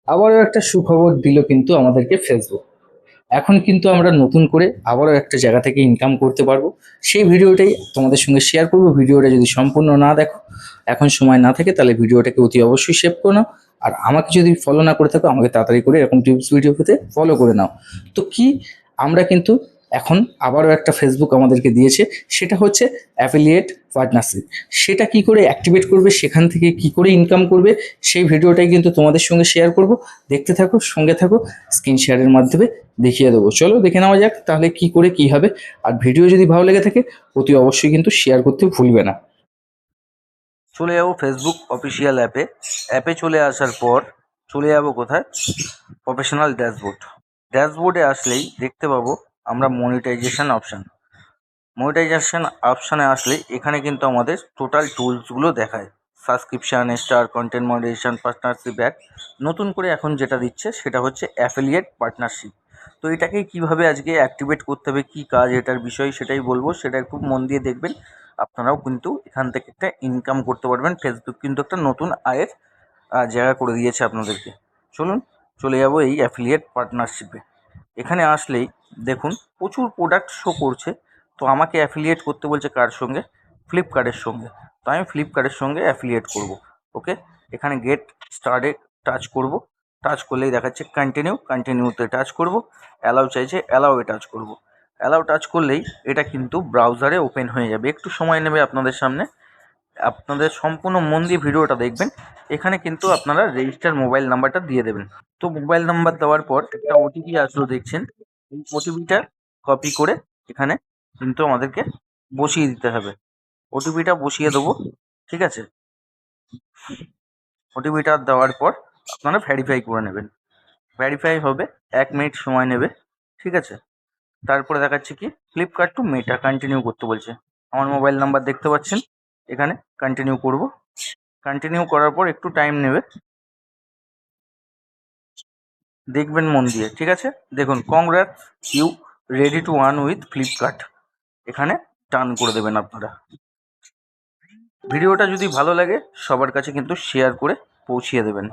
আবারও একটা সুখবর দিল কিন্তু আমাদেরকে ফেসবুক। এখন কিন্তু আমরা নতুন করে আবারও একটা জায়গা থেকে ইনকাম করতে পারবো। সেই ভিডিওটাই তোমাদের সঙ্গে শেয়ার করবো। ভিডিওটা যদি সম্পূর্ণ না দেখো, এখন সময় না থাকে, তাহলে ভিডিওটাকে অতি অবশ্যই সেভ করে নাও। আর আমাকে যদি ফলো না করে থাকো, আমাকে তাড়াতাড়ি করে এরকম টিপস ভিডিও পেতে ফলো করে নাও। তো কি, আমরা কিন্তু এখন আবারও একটা ফেসবুক আমাদেরকে দিয়েছে, সেটা হচ্ছে অ্যাফিলিয়েট পার্টনারশিপ। সেটা কি করে অ্যাক্টিভেট করবে, সেখান থেকে কি করে ইনকাম করবে, সেই ভিডিওটাই কিন্তু তোমাদের সঙ্গে শেয়ার করব। দেখতে থাকো, সঙ্গে থাকো, স্ক্রিন শেয়ারের মাধ্যমে দেখিয়ে দেবো। চলো দেখে নেওয়া যাক তাহলে কি করে কি হবে। আর ভিডিও যদি ভালো লেগে থাকে, অতি অবশ্যই কিন্তু শেয়ার করতে ভুলবে না। চলে যাবো ফেসবুক অফিসিয়াল অ্যাপে চলে আসার পর চলে যাব কোথায়, প্রফেশনাল ড্যাশবোর্ডে আসলেই দেখতে পাবো আমরা মনিটাইজেশন অপশানে আসলে এখানে কিন্তু আমাদের টোটাল টুলসগুলো দেখায়। Subscription, star, content monetization, partnership back. নতুন করে এখন যেটা দিচ্ছে সেটা হচ্ছে অ্যাফিলিয়েট পার্টনারশিপ। তো এটাকে কিভাবে আজকে অ্যাক্টিভেট করতে হবে, কী কাজ এটার বিষয় সেটাই বলবো, সেটা একটু মন দিয়ে দেখবেন। আপনারাও কিন্তু এখান থেকে একটা ইনকাম করতে পারবেন। ফেসবুক কিন্তু একটা নতুন আয়ের জায়গা করে দিয়েছে আপনাদেরকে। চলুন চলে যাব এই অ্যাফিলিয়েট পার্টনারশিপে। এখানে আসলেই দেখুন প্রচুর প্রোডাক্ট শো করছে। তো আমাকে অ্যাফিলিয়েট করতে বলছে কার সঙ্গে, ফ্লিপকার্টের সঙ্গে। তো আমি ফ্লিপকার্টের সঙ্গে অ্যাফিলিয়েট করব। ওকে, এখানে গেট স্টার্টে টাচ করব। টাচ করলেই দেখাচ্ছে কন্টিনিউতে টাচ করব। অ্যালাউ চাইছে, অ্যালাউয়ে টাচ করব। অ্যালাউ টাচ করলেই এটা কিন্তু ব্রাউজারে ওপেন হয়ে যাবে। একটু সময় নেবে আপনাদের সামনে। আপনাদের সম্পূর্ণ মন দিয়ে ভিডিওটা দেখবেন। এখানে কিন্তু আপনারা রেজিস্টার মোবাইল নাম্বারটা দিয়ে দেবেন। তো মোবাইল নাম্বার দেওয়ার পর একটা ওটিপি আসলো দেখছেন। এই ওটিপিটা কপি করে এখানে কিন্তু আমাদেরকে বসিয়ে দিতে হবে। ওটিপিটা বসিয়ে দেবো, ঠিক আছে। ওটিপিটা দেওয়ার পর আপনারা ভেরিফাই করে নেবেন। ভেরিফাই হবে, 1 মিনিট সময় নেবে, ঠিক আছে। তারপরে দেখাচ্ছে কি ফ্লিপকার্ট টু মেটা কন্টিনিউ করতে বলছে। আমার মোবাইল নাম্বার দেখতে পাচ্ছেন, এখানে কন্টিনিউ করব। কন্টিনিউ করার পর একটু টাইম নেবে, দেখবেন মন দিয়ে, ঠিক আছে। দেখুন, congrats, you ready to earn with Flipkart. এখানে টার্ন করে দেবেন আপনারা। ভিডিওটা যদি ভালো লাগে সবার কাছে কিন্তু শেয়ার করে পৌঁছিয়ে দেবেন।